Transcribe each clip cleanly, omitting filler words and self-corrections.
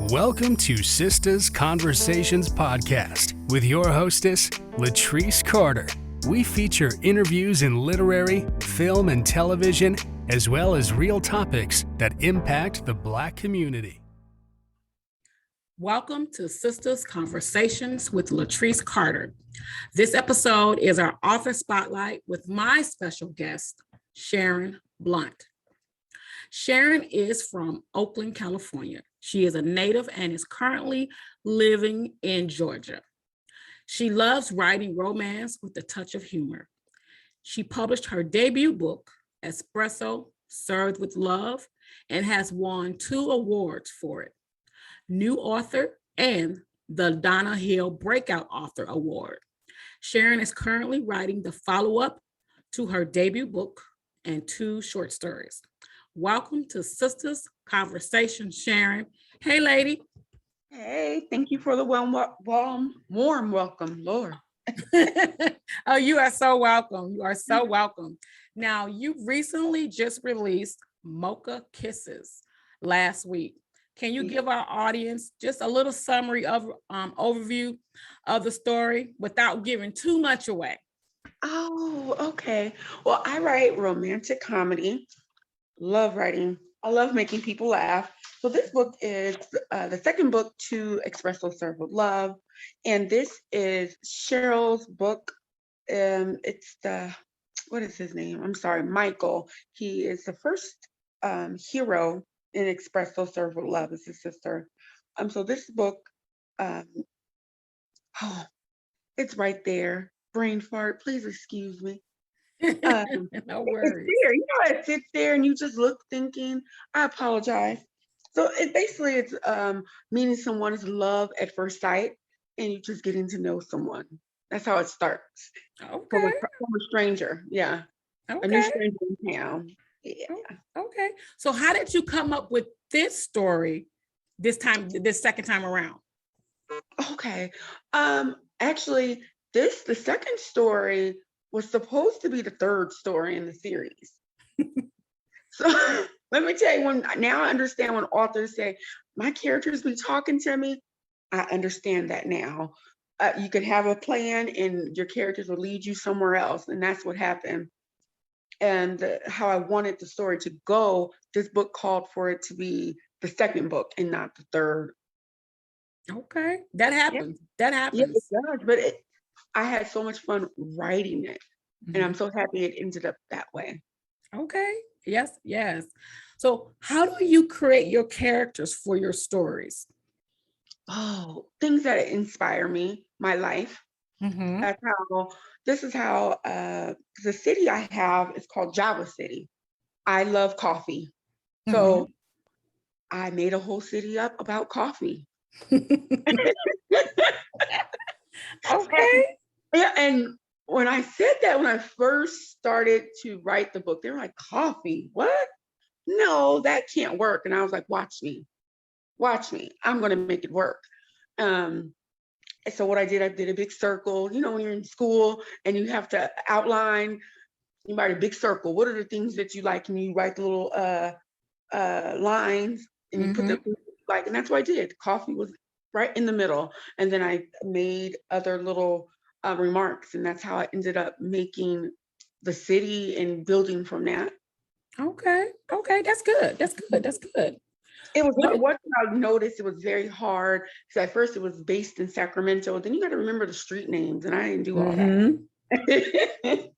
Welcome to Sisters Conversations Podcast with your hostess, Latrice Carter. We feature interviews in literary, film, and television, as well as real topics that impact the Black community. Welcome to Sisters Conversations with Latrice Carter. This episode is our author spotlight with my special guest, Sharon Blount. Sharon is from Oakland, California. She is a native and is currently living in Georgia. She loves writing romance with a touch of humor. She published her debut book, Espresso Served with Love, and has won 2 awards for it, New Author and the Donna Hill Breakout Author Award. Sharon is currently writing the follow-up to her debut book and 2 short stories. Welcome to Sisters Conversations, Sharon. Hey, lady. Hey, thank you for the warm welcome, Lord. Oh, you are so welcome. You are so welcome. Now, you recently just released Mocha Kisses last week. Can you give our audience just a little summary of overview of the story without giving too much away? Oh, okay. Well, I write romantic comedy. Love writing. I love making people laugh. So this book is the second book to Espresso Served with Love. And this is Cheryl's book. It's what is his name? I'm sorry, Michael. He is the first hero in Espresso Served with Love, is his sister. So this book, it's right there. Brain fart, please excuse me. No worries. It's there. You know, it sits there and you just look thinking, I apologize. So it's meeting someone's love at first sight and you just getting to know someone. That's how it starts. Okay. From a stranger. Yeah. Okay. A new stranger in town. Yeah. Okay. So how did you come up with this story this second time around? Okay. Actually, the second story was supposed to be the third story in the series. So let me tell you, now I understand when authors say, my characters be talking to me, I understand that now. You could have a plan and your characters will lead you somewhere else. And that's what happened. And how I wanted the story to go, this book called for it to be the second book and not the third. Okay. That happens. Yeah. That happens. Yeah, it does, but I had so much fun writing it. Mm-hmm. And I'm so happy it ended up that way. Okay. Yes. So how do you create your characters for your stories? Oh, things that inspire me, my life. Mm-hmm. This is how the city I have is called Java City. I love coffee. Mm-hmm. So I made a whole city up about coffee. Okay. Yeah, and when I said that, when I first started to write the book, they were like, coffee, what? No, that can't work. And I was like, watch me. I'm going to make it work. So what I did a big circle. You know, when you're in school and you have to outline, you write a big circle. What are the things that you like? And you write the little lines and you put the things you like. And that's what I did. Coffee was right in the middle. And then I made other little remarks. And that's how I ended up making the city and building from that. Okay. That's good. It was what I noticed. It was very hard because at first it was based in Sacramento. Then you got to remember the street names, and I didn't do all that.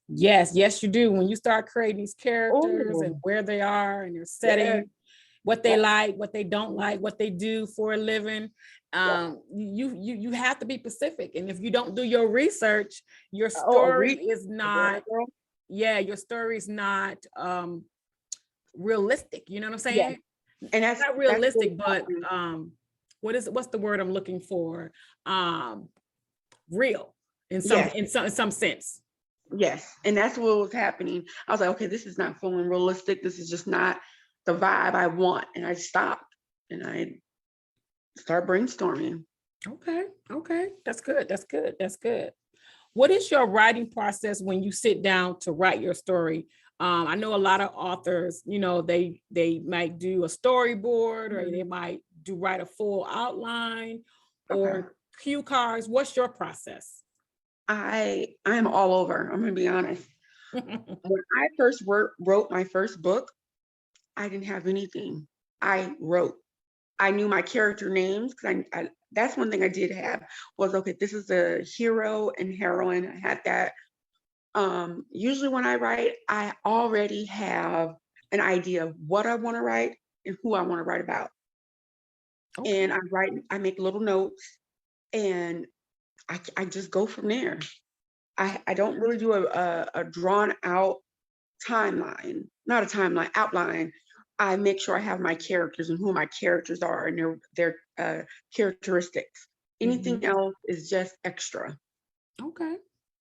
Yes, you do. When you start creating these characters and where they are and your setting, what they like, what they don't like, what they do for a living, you have to be specific. And if you don't do your research, your story is not. Yeah, your story is not realistic. You know what I'm saying? Yeah. And that's not realistic, but what's the word I'm looking for? Real in some sense. Yes, and that's what was happening. I was like, okay, this is not feeling realistic. This is just not the vibe I want. And I stopped and I started brainstorming. Okay, that's good. What is your writing process when you sit down to write your story? I know a lot of authors, you know, they might do a storyboard or they might write a full outline Okay. or cue cards? What's your process? I'm all over. I'm gonna be honest. When I first wrote my first book, I didn't have anything. I wrote. I knew my character names because I that's one thing I did have was, okay, this is the hero and heroine. I had that. Usually when I write, I already have an idea of what I want to write and who I want to write about. Okay. And I make little notes, and I just go from there. I don't really do a drawn out timeline, not a timeline, outline. I make sure I have my characters and who my characters are and their characteristics. Anything Mhm. else is just extra. Okay.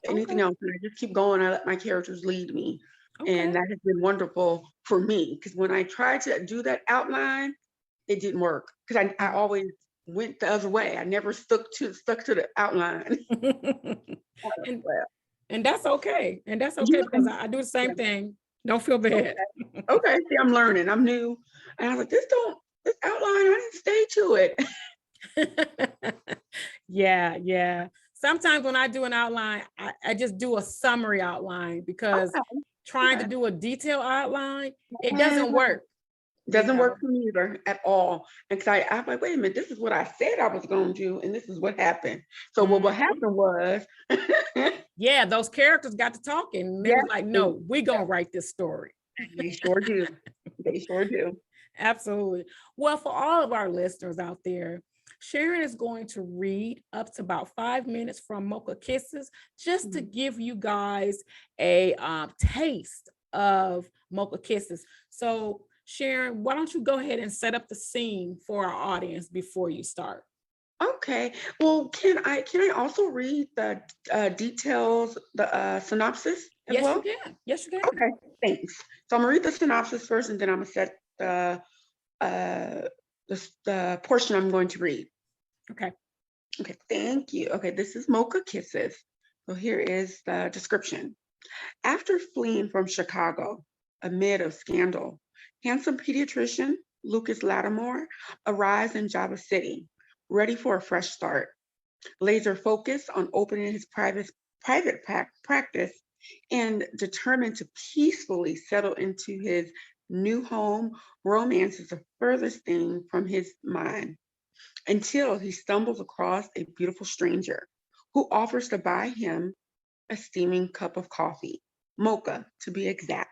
Anything Okay. else, and I just keep going. I let my characters lead me, Okay. and that has been wonderful for me. Because when I tried to do that outline, it didn't work. Because I always went the other way. I never stuck to the outline. and Well, and that's okay. And that's okay you because I do the same thing. Don't feel bad. okay. Okay. See, I'm learning. I'm new. And I was like, this outline, I didn't stay to it. Yeah, yeah. Sometimes when I do an outline, I just do a summary outline because Okay. trying to Okay. do a detailed outline, it doesn't work, you Doesn't know. work for me either at all. And I'm like, wait a minute, this is what I said I was going to do, and this is what happened. So what Mhm. happened was, Yeah, those characters got to talking. And they yeah, was like, no, we gonna write this story. they sure do. They sure do. Absolutely. Well, for all of our listeners out there, Sharon is going to read up to about 5 minutes from Mocha Kisses just to give you guys a taste of Mocha Kisses. So, Sharon, why don't you go ahead and set up the scene for our audience before you start? Okay. Well, can I also read the details, the synopsis as Yes, you well? can. Yes, you can. Okay. Thanks. So I'm gonna read the synopsis first, and then I'm gonna set uh, the portion I'm going to read. Okay. Okay, thank you. Okay, this is Mocha Kisses. So here is the description. After fleeing from Chicago amid a scandal, handsome pediatrician Lucas Lattimore arrives in Java City, ready for a fresh start. Laser focused on opening his practice and determined to peacefully settle into his new home, romance is the furthest thing from his mind until he stumbles across a beautiful stranger who offers to buy him a steaming cup of coffee, mocha to be exact.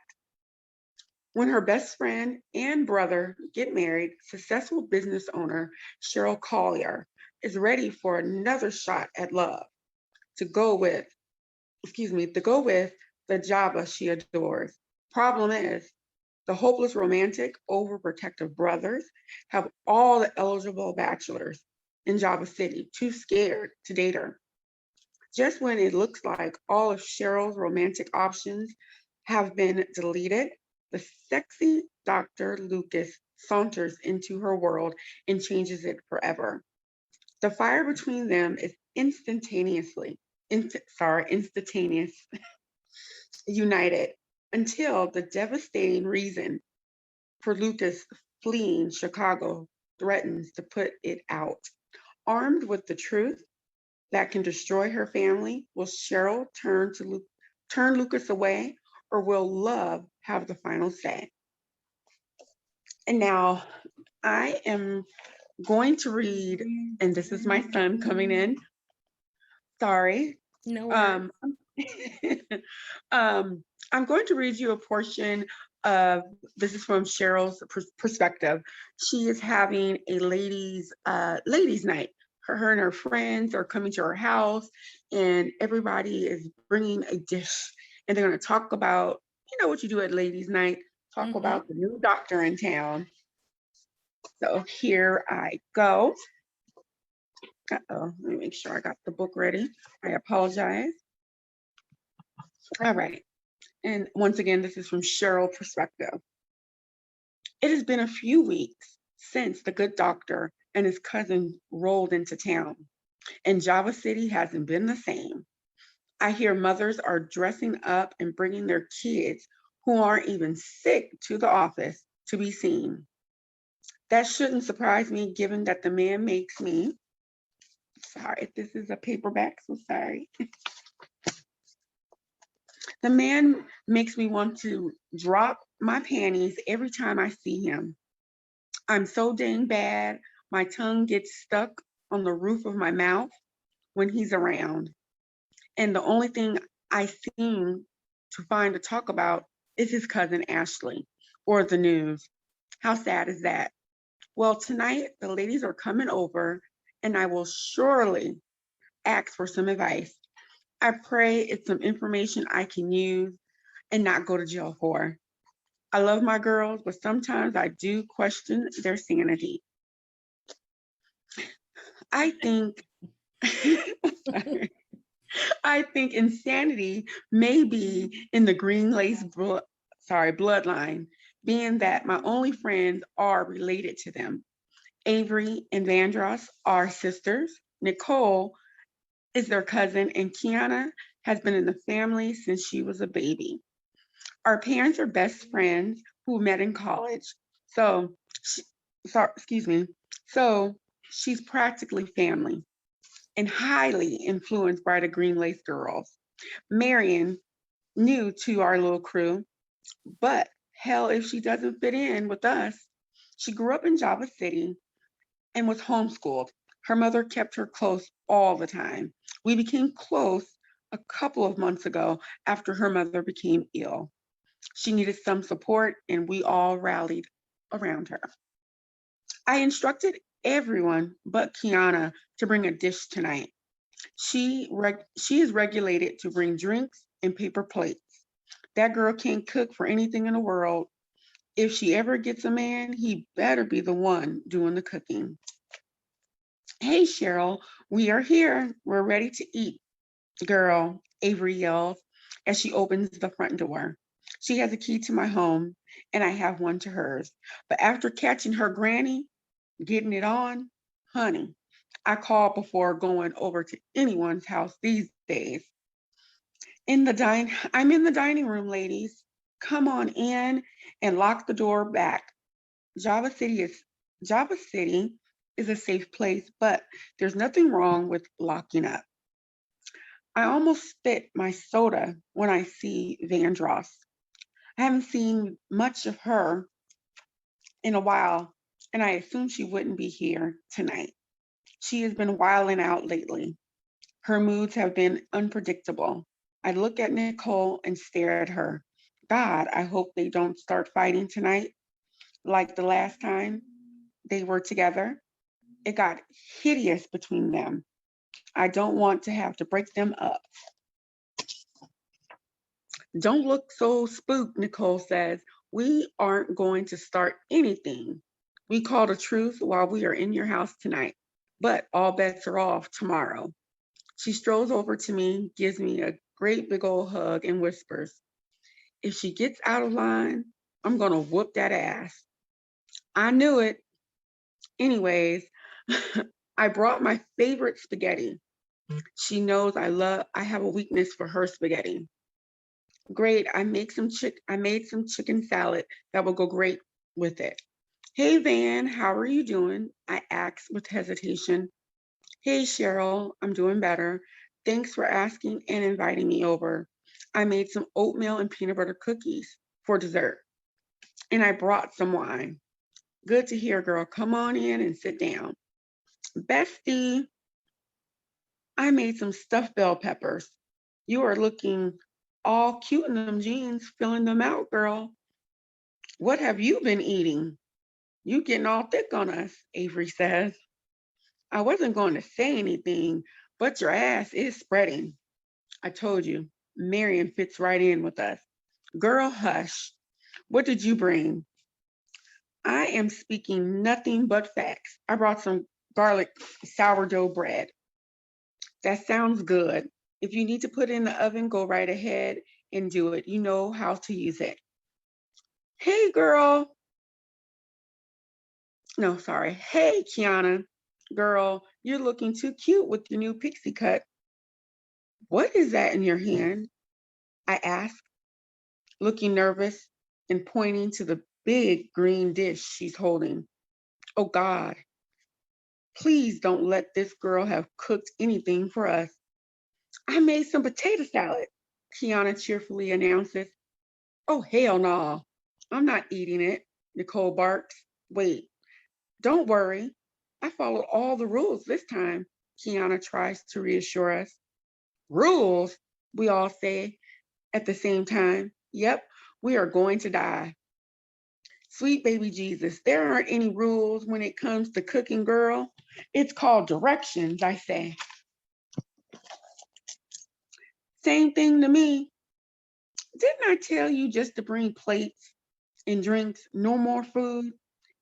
When her best friend and brother get married, successful business owner Cheryl Collier is ready for another shot at love to go with, the Java she adores. Problem is, the hopeless romantic, overprotective brothers have all the eligible bachelors in Java City too scared to date her. Just when it looks like all of Cheryl's romantic options have been deleted, the sexy Dr. Lucas saunters into her world and changes it forever. The fire between them is instantaneous, united until the devastating reason for Lucas fleeing Chicago threatens to put it out. Armed with the truth that can destroy her family, will Cheryl turn Lucas away, or will love have the final say? And now I am going to read, and this is my son coming in. Sorry. No worries. Um, I'm going to read you a portion of this is from Cheryl's perspective. She is having a ladies' night. Her and her friends are coming to her house, and everybody is bringing a dish, and they're going to talk about, what you do at ladies' night. Talk Mhm. about the new doctor in town. So here I go. Uh-oh, let me make sure I got the book ready. I apologize. All right. And once again, this is from Cheryl's perspective. It has been a few weeks since the good doctor and his cousin rolled into town, and Java City hasn't been the same. I hear mothers are dressing up and bringing their kids who aren't even sick to the office to be seen. That shouldn't surprise me given that the man makes me, sorry, this is a paperback, so sorry. The man makes me want to drop my panties every time I see him. I'm so dang bad, my tongue gets stuck on the roof of my mouth when he's around. And the only thing I seem to find to talk about is his cousin Ashley or the news. How sad is that? Well, tonight the ladies are coming over and I will surely ask for some advice. I pray it's some information I can use and not go to jail for. I love my girls, but sometimes I do question their sanity. I think I think insanity may be in the green lace bloodline, being that my only friends are related to them. Avery and Vandross are sisters. Nicole is their cousin, and Kiana has been in the family since she was a baby. Our parents are best friends who met in college. So, excuse me. So she's practically family and highly influenced by the Green Lace girls. Marion, new to our little crew, but hell if she doesn't fit in with us. She grew up in Java City and was homeschooled. Her mother kept her close all the time. We became close a couple of months ago after her mother became ill. She needed some support and we all rallied around her. I instructed everyone but Kiana to bring a dish tonight. She is regulated to bring drinks and paper plates. That girl can't cook for anything in the world. If she ever gets a man, he better be the one doing the cooking. Hey, Cheryl, we are here. We're ready to eat. Girl, Avery yells as she opens the front door. She has a key to my home, and I have one to hers. But after catching her granny, getting it on, honey, I call before going over to anyone's house these days. I'm in the dining room, ladies. Come on in and lock the door back. Java City is a safe place, but there's nothing wrong with locking up. I almost spit my soda when I see Vandross. I haven't seen much of her in a while, and I assume she wouldn't be here tonight. She has been wilding out lately. Her moods have been unpredictable. I look at Nicole and stare at her. God, I hope they don't start fighting tonight like the last time they were together. It got hideous between them. I don't want to have to break them up. Don't look so spooked, Nicole says. We aren't going to start anything. We call the truth while we are in your house tonight, but all bets are off tomorrow. She strolls over to me, gives me a great big old hug, and whispers, if she gets out of line, I'm going to whoop that ass. I knew it. Anyways, I brought my favorite spaghetti. She knows I have a weakness for her spaghetti. Great, I made some chicken salad that will go great with it. Hey Van, how are you doing? I asked with hesitation. Hey Cheryl, I'm doing better. Thanks for asking and inviting me over. I made some oatmeal and peanut butter cookies for dessert, and I brought some wine. Good to hear, girl. Come on in and sit down. Bestie, I made some stuffed bell peppers. You are looking all cute in them jeans, filling them out, girl. What have you been eating? You getting all thick on us, Avery says. I wasn't going to say anything, but your ass is spreading. I told you, Marion fits right in with us. Girl, hush. What did you bring? I am speaking nothing but facts. I brought some garlic sourdough bread. That sounds good. If you need to put it in the oven, go right ahead and do it. You know how to use it. Hey, girl. No, sorry. Hey, Kiana. Girl, you're looking too cute with your new pixie cut. What is that in your hand? I asked, looking nervous and pointing to the big green dish she's holding. Oh God, please don't let this girl have cooked anything for us. I made some potato salad, Kiana cheerfully announces. Oh, hell no. I'm not eating it, Nicole barks. Wait, don't worry. I followed all the rules this time, Kiana tries to reassure us. Rules, we all say at the same time. Yep, we are going to die. Sweet baby Jesus, there aren't any rules when it comes to cooking, girl. It's called directions, I say. Same thing to me. Didn't I tell you just to bring plates and drinks, no more food?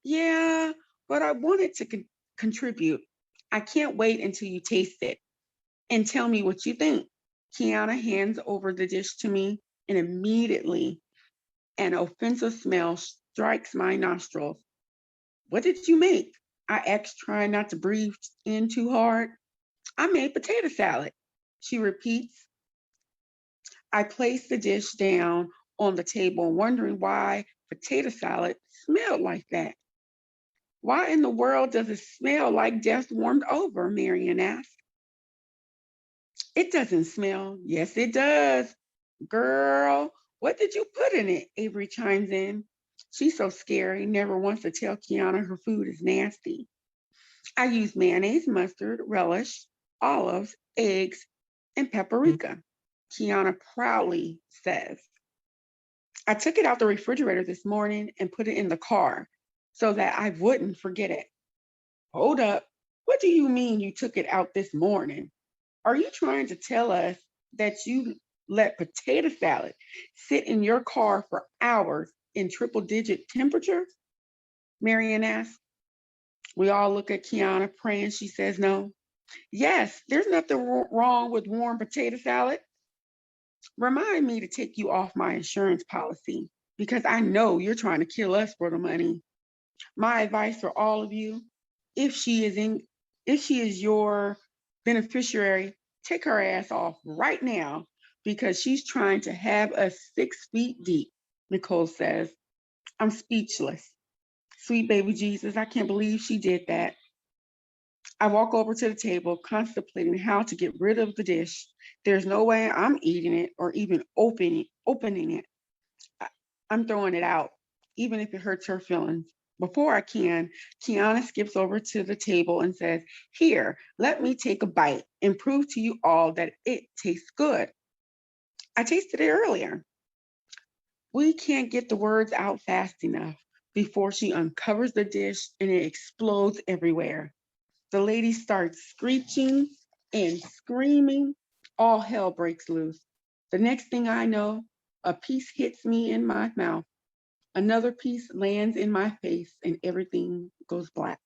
Yeah, but I wanted to contribute. I can't wait until you taste it and tell me what you think. Kiana hands over the dish to me, and immediately an offensive smell strikes my nostrils. What did you make? I asked, trying not to breathe in too hard. I made potato salad, she repeats. I place the dish down on the table, wondering why potato salad smelled like that. Why in the world does it smell like just warmed over? Marian asked. It doesn't smell. Yes, it does. Girl, what did you put in it? Avery chimes in. She's so scary, never wants to tell Kiana her food is nasty. I use mayonnaise, mustard, relish, olives, eggs, and paprika, Kiana proudly says. I took it out the refrigerator this morning and put it in the car so that I wouldn't forget it. Hold up. What do you mean you took it out this morning? Are you trying to tell us that you let potato salad sit in your car for hours in triple digit temperature? Marian asked. We all look at Kiana, praying she says no. Yes, there's nothing wrong with warm potato salad. Remind me to take you off my insurance policy because I know you're trying to kill us for the money. My advice for all of you, if she is your beneficiary, take her ass off right now because she's trying to have us 6 feet deep, Nicole says. I'm speechless. Sweet baby Jesus, I can't believe she did that. I walk over to the table, contemplating how to get rid of the dish. There's no way I'm eating it or even opening it. I'm throwing it out, even if it hurts her feelings. Before I can, Kiana skips over to the table and says, Here, let me take a bite and prove to you all that it tastes good. I tasted it earlier. We can't get the words out fast enough before she uncovers the dish and it explodes everywhere. The lady starts screeching and screaming. All hell breaks loose. The next thing I know, a piece hits me in my mouth. Another piece lands in my face and everything goes black.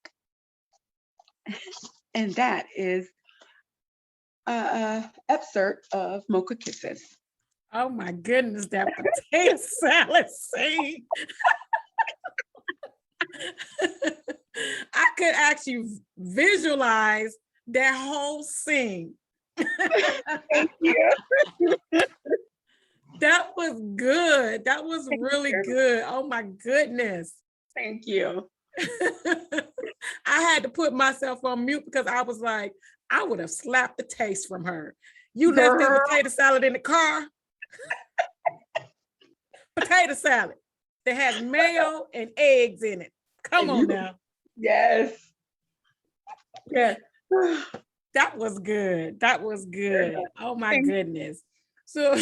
And that is an excerpt of Mocha Kisses. Oh my goodness, that potato salad scene. I could actually visualize that whole scene. Thank you. That was good. That was really good. Oh my goodness. Thank you. I had to put myself on mute because I was like, I would have slapped the taste from her. You left this potato salad in the car. Potato salad that has mayo and eggs in it. Come on now. Yes. Yes. That was good. That was good. Oh my goodness. So,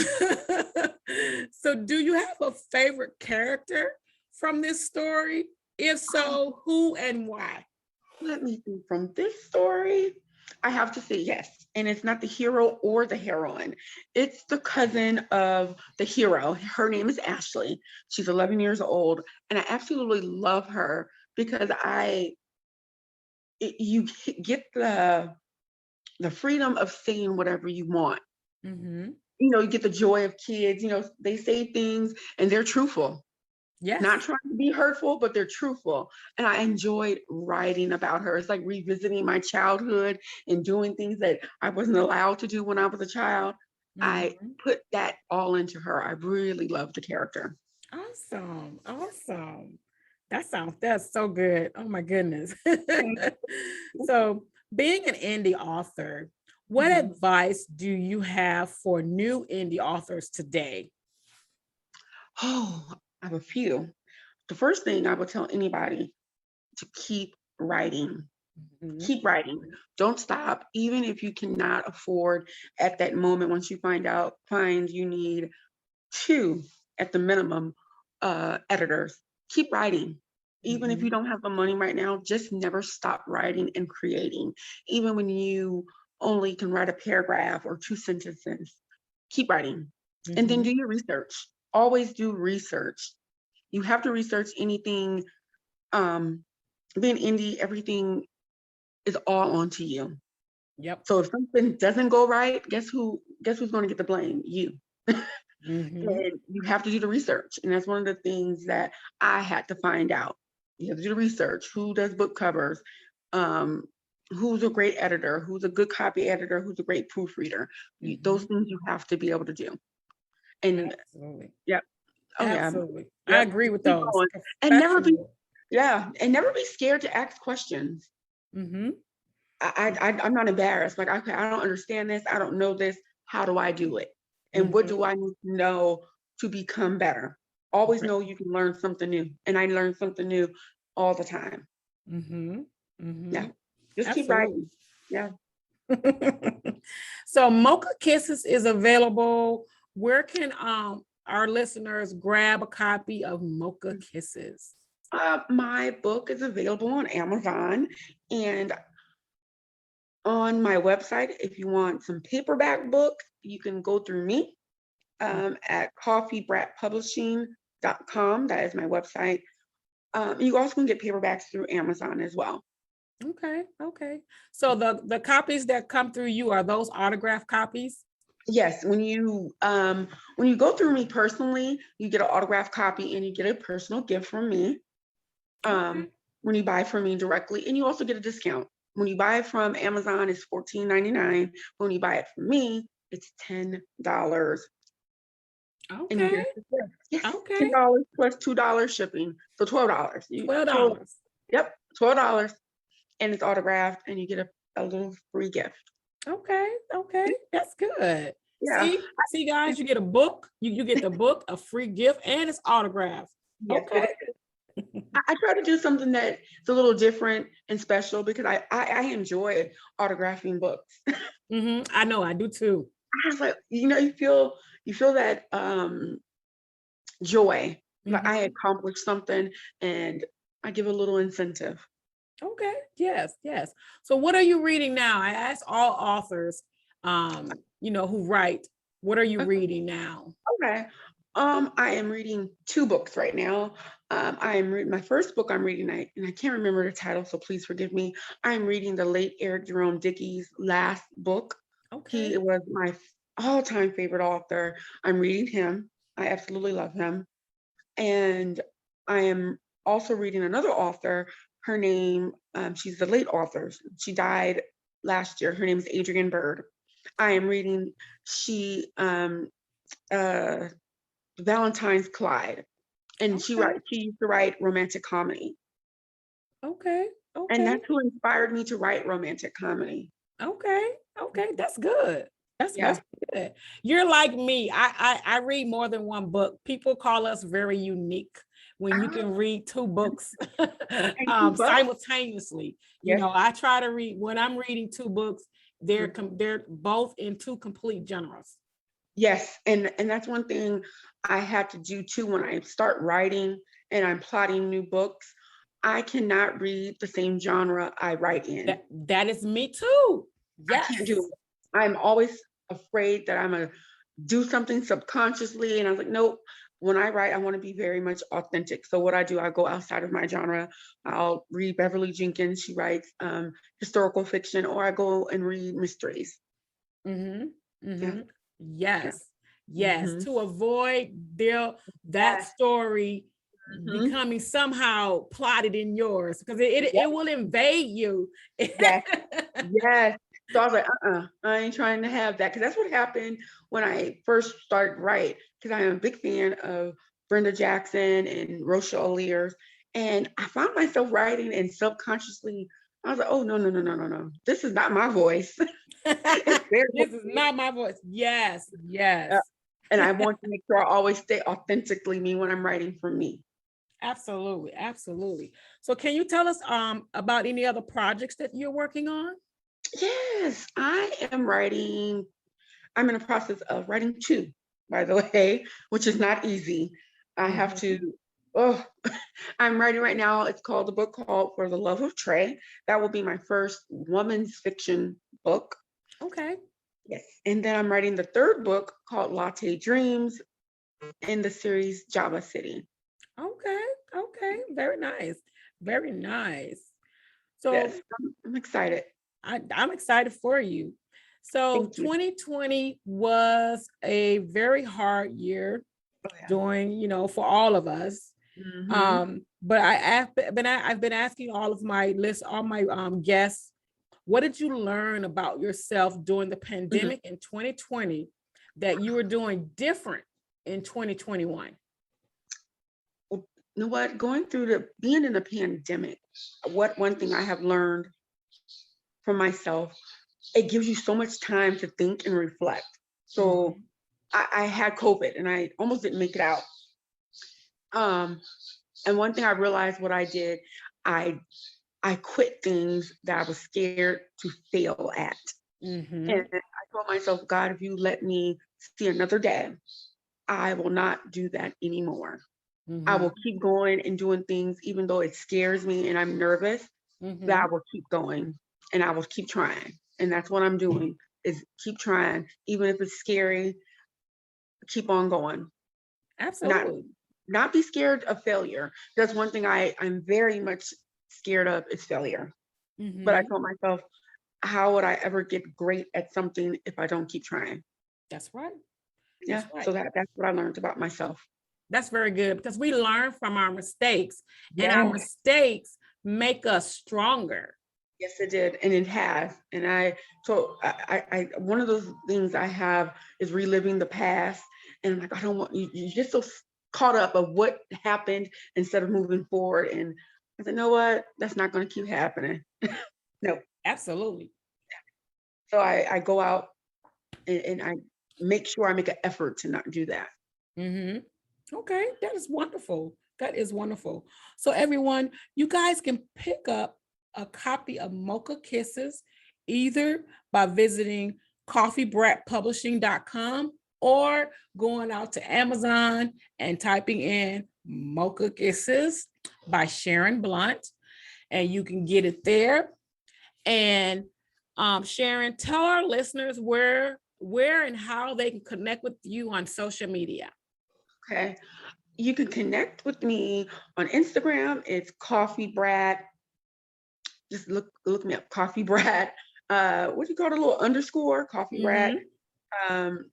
so do you have a favorite character from this story? If so, who and why? Let me think. From this story, I have to say yes. And it's not the hero or the heroine. It's the cousin of the hero. Her name is Ashley. She's 11 years old. And I absolutely love her because you get the freedom of saying whatever you want. Mm-hmm. You know, you get the joy of kids. You know, they say things and they're truthful. Yes. Not trying to be hurtful, but they're truthful. And I enjoyed writing about her. It's like revisiting my childhood and doing things that I wasn't allowed to do when I was a child. Mm-hmm. I put that all into her. I really love the character. Awesome. Awesome. That's so good. Oh my goodness. So being an indie author, what advice do you have for new indie authors today? Oh, I have a few. The first thing I would tell anybody to keep writing. Keep writing. Don't stop. Even if you cannot afford at that moment, once you find you need 2 at the minimum editors, keep writing. Even if you don't have the money right now, just never stop writing and creating. Even when you only can write a paragraph or 2 sentences, keep writing. And then do your research. Always do research. You have to research anything. Being indie, everything is all onto you. Yep. So if something doesn't go right, guess who's going to get the blame? You. And you have to do the research. And that's one of the things that I had to find out. You have to do the research. Who does book covers? Who's a great editor? Who's a good copy editor? Who's a great proofreader? Those things you have to be able to do. And absolutely. Yep. Oh Absolutely. yeah. I agree with those. And never be scared to ask questions. I'm not embarrassed. Like, okay, I don't understand this. I don't know this. How do I do it? And what do I need to know to become better? Always know you can learn something new. And I learn something new all the time. Yeah. Just keep writing. Yeah. So Mocha Kisses is available. Where can our listeners grab a copy of Mocha Kisses? My book is available on Amazon and on my website. If you want some paperback book, you can go through me at coffeebratpublishing.com. That is my website. You also can get paperbacks through Amazon as well. Okay. So the copies that come through you, are those autographed copies? Yes. When you go through me personally, you get an autographed copy and you get a personal gift from me. When you buy from me directly, and you also get a discount. When you buy it from Amazon, it's $14.99. When you buy it from me, it's $10. Okay. And you get yes, okay. $10 plus $2 shipping. So $12. $12. Yep, $12. And it's autographed, and you get a little free gift. Okay. That's good. Yeah. See, guys, you get a book, you get the book, a free gift, and it's autographed. Yes, okay. I try to do something that's a little different and special because I enjoy autographing books. I know, I do too. I was like, you feel that joy. Like I accomplished something, and I give a little incentive. Okay. Yes. So what are you reading now? I ask all authors, who write, what are you reading now? Okay. I am reading 2 books right now. I am reading my first book I'm reading, and I can't remember the title, so please forgive me. I'm reading the late Eric Jerome Dickey's last book. Okay. He was my all-time favorite author. I'm reading him. I absolutely love him. And I am also reading another author. Her name, she's the late author. She died last year. Her name is Adrienne Bird. I am reading Valentine's Clyde. And she used to write romantic comedy. Okay. And that's who inspired me to write romantic comedy. Okay. That's good. That's good. You're like me. I read more than one book. People call us very unique when you can read 2 books simultaneously. I try to read, when I'm reading 2 books, they're both in 2 complete genres. Yes, and that's one thing I have to do too when I start writing and I'm plotting new books. I cannot read the same genre I write in. That is me too. Yes. I can't do it. I'm always afraid that I'm going to do something subconsciously. And I was like, nope, when I write, I want to be very much authentic. So what I do, I go outside of my genre. I'll read Beverly Jenkins. She writes historical fiction, or I go and read mysteries. Yes. To avoid that story becoming somehow plotted in yours, because it will invade you. Yes. So I was like, I ain't trying to have that, because that's what happened when I first started writing, because I am a big fan of Brenda Jackson and Rochelle Lears, And I found myself writing and subconsciously, I was like, oh, no, no, no, no, no, no. This is not my voice. It's their This is voice. not my voice. Yes, yes. And I want to make sure I always stay authentically me when I'm writing for me. Absolutely, absolutely. So can you tell us about any other projects that you're working on? Yes, I'm in the process of writing 2, by the way, which is not easy. I have Mhm. to, oh, I'm writing right now. It's called the book called For the Love of Trey. That will be my first woman's fiction book. Okay. Yes. And then I'm writing the 3rd book called Latte Dreams in the series Java City. Okay. Okay. Very nice. Very nice. So Yes, I'm excited. I'm excited for you. So Thank you. 2020 was a very hard year Oh, yeah. during, for all of us. Mhm. But I've been asking all my guests, what did you learn about yourself during the Mhm. pandemic in 2020 that you were doing different in 2021? Well, you know what? Being in the pandemic, one thing I have learned for myself, it gives you so much time to think and reflect. So Mhm. I had COVID and I almost didn't make it out. Um, and one thing I realized what I did, I I quit things that I was scared to fail at. And Mhm. I told myself, God, if you let me see another day, I will not do that anymore. I will Mhm. keep going and doing things, even though it scares me and I'm nervous, that I Mhm. will keep going and I will keep trying. And that's what I'm doing is keep trying, even if it's scary, keep on going. Not Absolutely. not be scared of failure. That's one thing I'm very much scared of is failure. But I Mhm. told myself, how would I ever get great at something if I don't keep trying? That's right. Yeah. That's right. So that's what I learned about myself. That's very good because we learn from our mistakes and our Yes. mistakes make us stronger. Yes, it did, and it has. And one of those things I have is reliving the past, and I'm like, I don't want you. You get so caught up of what happened instead of moving forward. And I said, you know what? That's not going to keep happening. No. Absolutely. So I go out and I make sure I make an effort to not do that. Mhm. Okay, that is wonderful. That is wonderful. So everyone, you guys can pick up a copy of Mocha Kisses either by visiting coffeebratpublishing.com or going out to Amazon and typing in Mocha Kisses by Sharon Blount, and you can get it there. And Sharon, tell our listeners where and how they can connect with you on social media. Okay. You can connect with me on Instagram. It's Coffee Brat. Just look me up, Coffee Brat. What do you call it? A little underscore, Coffee Brat. Mhm. Um,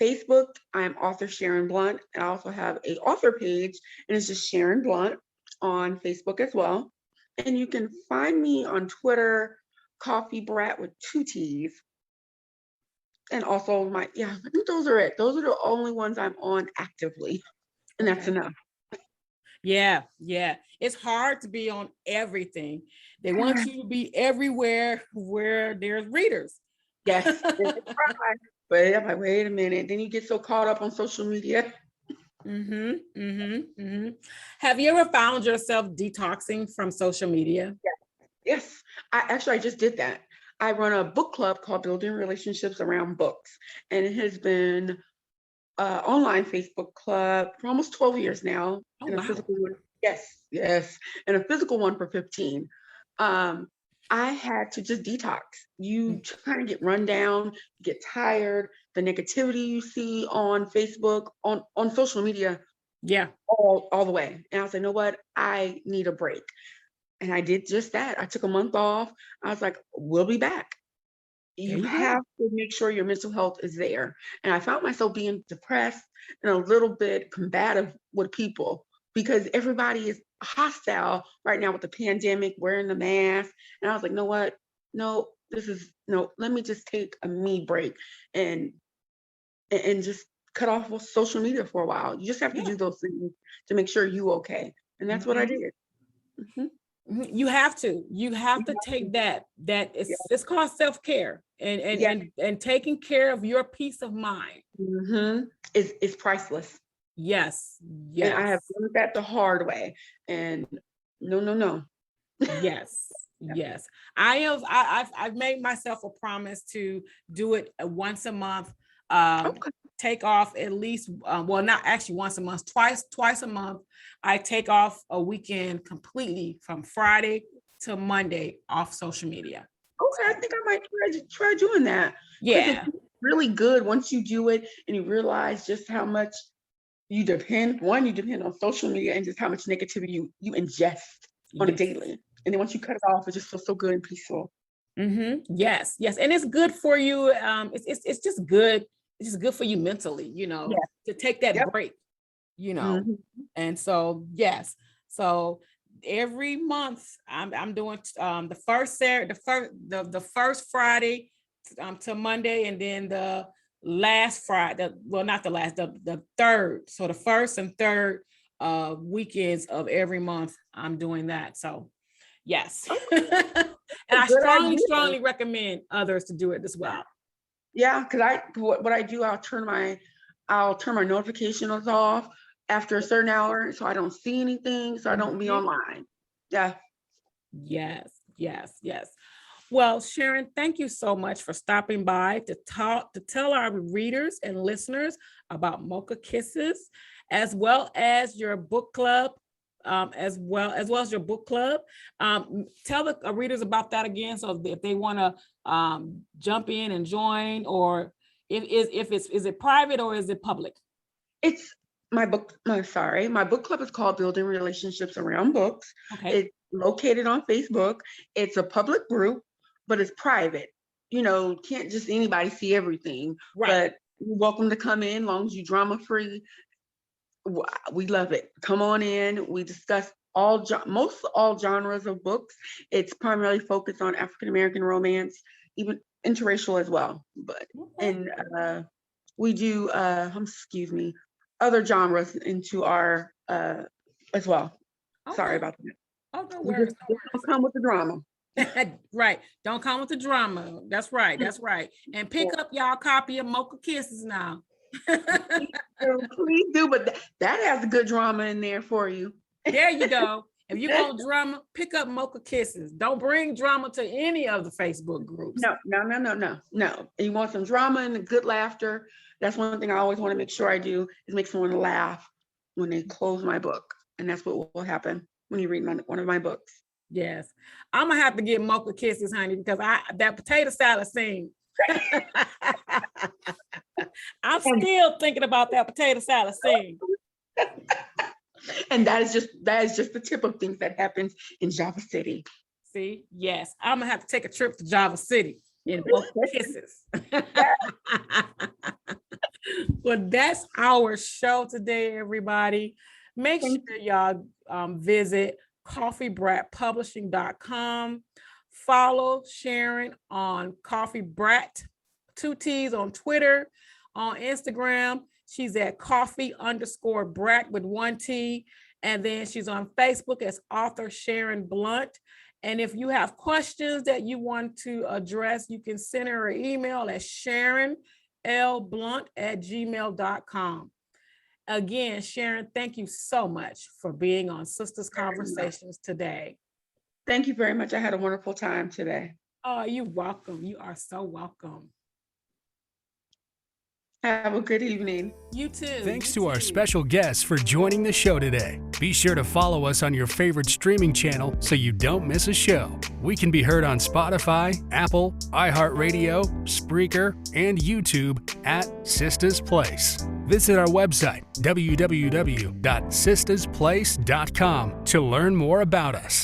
Facebook, I'm Author Sharon Blount. I also have a author page, and it's just Sharon Blount on Facebook as well. And you can find me on Twitter, Coffee Brat with 2 T's. And also I think those are it. Those are the only ones I'm on actively, and that's Okay. enough. Yeah, yeah. It's hard to be on everything. They want you to be everywhere where there's readers. Yes, and it's hard, but I'm like, wait a minute. Then you get so caught up on social media. Mm-hmm, mm-hmm, mm-hmm. Have you ever found yourself detoxing from social media? Yes, I just did that. I run a book club called Building Relationships Around Books, and it has been an online Facebook club for almost 12 years now, Oh, and a wow. physical one. Yes, yes, and a physical one for 15. Um, I had to just detox. You kind of get run down, get tired, the negativity you see on Facebook, on social media, Yeah, all the way. And I was like, you know what? I need a break. And I did just that. I took a month off. I was like, we'll be back. there You you go. have to make sure your mental health is there. And I found myself being depressed and a little bit combative with people because everybody is hostile right now with the pandemic, wearing the mask. And I was like, know what? No, no, let me just take a me break and just cut off with social media for a while. You just have to Yeah. do those things to make sure you okay. And that's what I Mhm. did. You have to take that it's called self-care and taking care of your peace of mind. It's priceless. Yes. And I have learned that the hard way. And no. Yes. Yes. I've made myself a promise to do it once a month. Take off at least, not actually once a month, twice a month. I take off a weekend completely from Friday to Monday off social media. Okay, I think I might try doing that. Yeah. It's really good once you do it and you realize just how much you depend on social media and just how much negativity you ingest on a daily. And then once you cut it off, it just feels so good and peaceful. Yes. And it's good for you. It's just good. It's just good for you mentally, to take that break, And so, yes. So every month I'm doing the first Friday to Monday, and then the last Friday, not the last, the third. So the first and third weekends of every month, I'm doing that. So yes. And I strongly recommend others to do it as well. Yeah, because what I do, I'll turn my notifications off after a certain hour, so I don't see anything, so I don't be online. Yeah. Yes. Well, Sharon, thank you so much for stopping by to tell our readers and listeners about Mocha Kisses, as well as your book club. As well as your book club. Tell the readers about that again, so if they want to jump in and join, or is it private or is it public? It's my book club is called Building Relationships Around Books. Okay. It's located on Facebook. It's a public group, but it's private. Can't just anybody see everything. Right. But you're welcome to come in, as long as you're drama free. We love it. Come on in. We discuss all genres of books. It's primarily focused on African American romance, even interracial as well. But and we do other genres into our as well. Okay. Sorry about that. Oh, no worries. Don't come with the drama. Right. Don't come with the drama. That's right. And pick up y'all copy of Mocha Kisses now. Please do, but that has a good drama in there for you. There you go. If you want drama, pick up Mocha Kisses. Don't bring drama to any of the Facebook groups. No. You want some drama and good laughter. That's one thing I always want to make sure I do, is make someone laugh when they close my book. And that's what will happen when you read one of my books. Yes. I'm gonna have to get Mocha Kisses, honey, because that potato salad scene. I'm still thinking about that potato salad scene. And that is just the tip of things that happens in Java City. See, yes, I'm gonna have to take a trip to Java City in Mocha Kisses. Well, that's our show today, everybody. Make sure y'all visit coffeebratpublishing.com. Follow Sharon on Coffee Brat, 2 T's on Twitter, on Instagram. She's at coffee_brat with 1 T. And then she's on Facebook as Author Sharon Blount. And if you have questions that you want to address, you can send her an email at sharonlblunt@gmail.com. Again, Sharon, thank you so much for being on Sisters Conversations today. Thank you very much. I had a wonderful time today. Oh, you're welcome. You are so welcome. Have a good evening. You too. Thanks to our special guests for joining the show today. Be sure to follow us on your favorite streaming channel so you don't miss a show. We can be heard on Spotify, Apple, iHeartRadio, Spreaker, and YouTube at Sisters Place. Visit our website, www.sistasplace.com, to learn more about us.